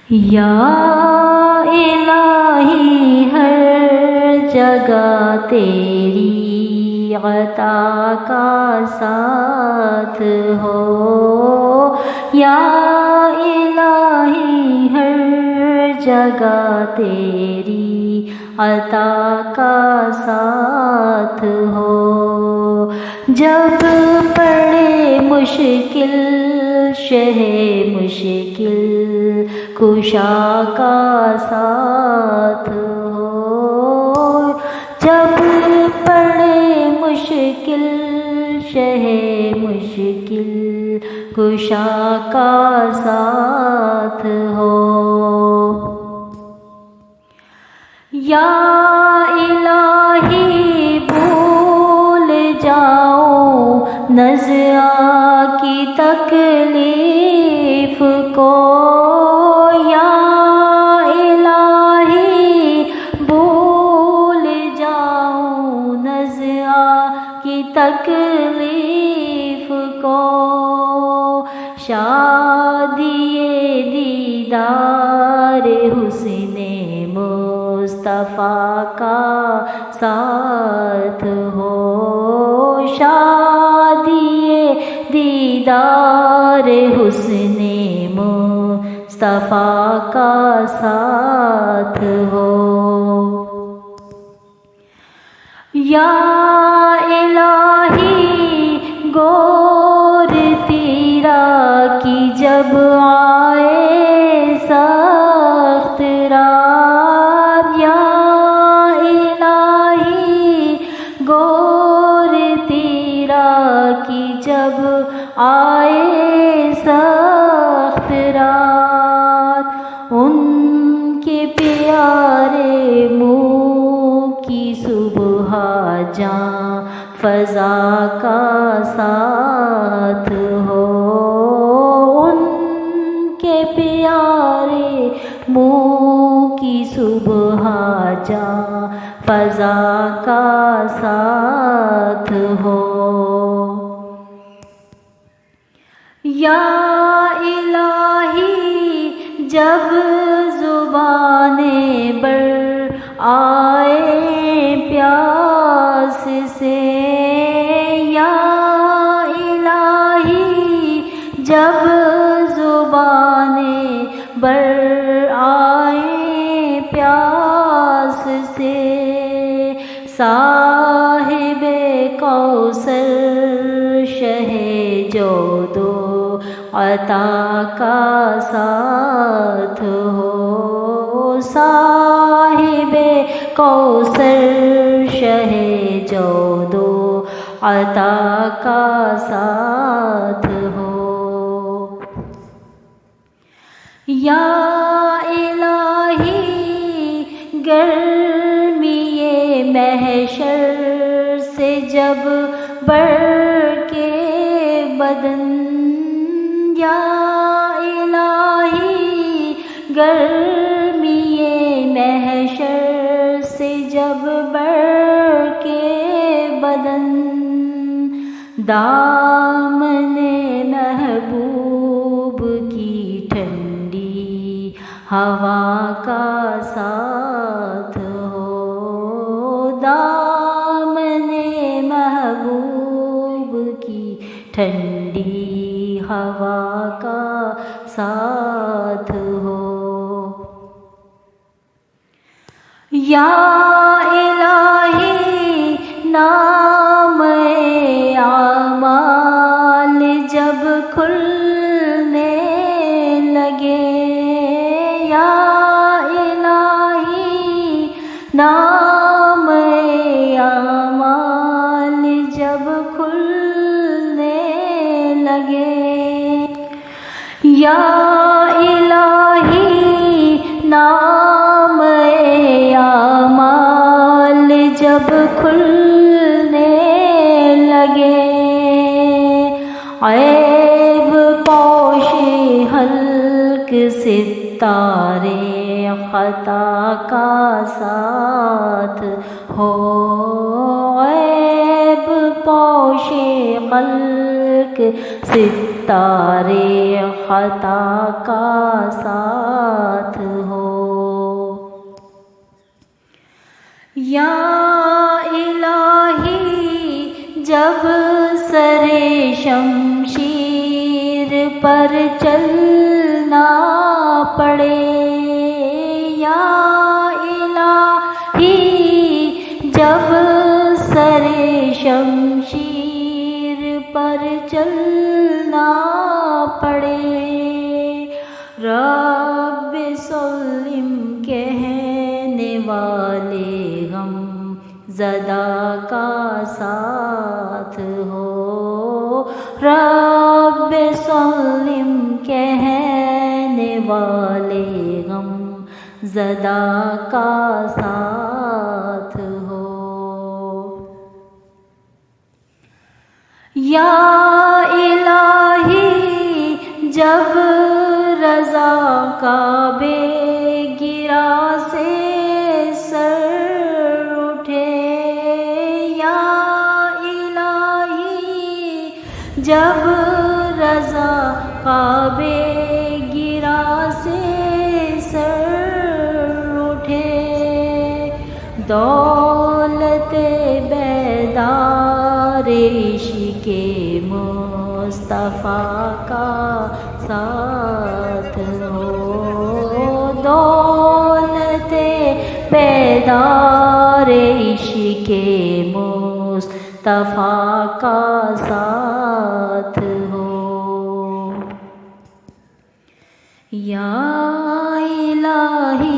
یا الہی ہر جگہ تیری عطا کا ساتھ ہو، یا الہی ہر جگہ تیری عطا کا ساتھ ہو، جب پڑے مشکل شہ مشکل کشا کا ساتھ ہو، جب پڑے مشکل شہ مشکل کشا کا ساتھ ہو، یا الہی بھول جاؤ نزعہ کی تکلیف کو، یا الہی بھول جاؤ نزعہ کی تکلیف کو، شادی دیدار حسن مصطفیٰ کا ساتھ ہو، شادی دیدار حسن مصطفیٰ کا ساتھ ہو، یا الہی گور تیرا کی جب آئے سخت رات، یا الہی گور تیرا کی جب آئے سخت رات، ان کے پیارے منہ کی صبح جاں فضا کا ساتھ ہو، ان کے پیارے منہ کی صبح جاں فضا کا ساتھ ہو، یا الہی جب زبان بر آئے پیاس سے، یا الہی جب زبان بر آئے پیاس سے، صاحب کوثر شہ جود و عطا کا ساتھ ہو، صاحب کوثر شہ جود و عطا کا ساتھ ہو، یا الہی گرمی محشر سے جب بڑھ کے بدن، یا الہی گرمی محشر سے جب بڑھ کے بدن، دامن محبوب کی ٹھنڈی ہوا کا ساتھ ہو، دامن محبوب کی ٹھنڈی ہوا کا ساتھ ہو، یا الہی نام اعمال جب کھلنے لگے، یا الہی نام اعمال جب کھلنے لگے، یا الہی نام اعمال جب کھلنے لگے، عیب پوش حلق ستارے خطا کا ساتھ ہو، عیب پوش حلق خلق ستارے خطا کا ساتھ ہو۔ یا الہی جب سر شمشیر پر چلنا پڑے، یا الہی جب سر شمشیر پر چلنا پڑے، رب سلم کہنے والے غم زدہ کا ساتھ ہو، رب سلم کہنے والے غم زدہ کا ساتھ ہو۔ یا الہی جب رضا کعبے گرا سے سر اٹھے، یا الہی جب رضا کعبے گرا سے سر اٹھے، دولت بیدار عشق مصطفیٰ کا ساتھ ہو، دولت بیدار عشق مصطفیٰ کا ساتھ ہو۔ یا الہی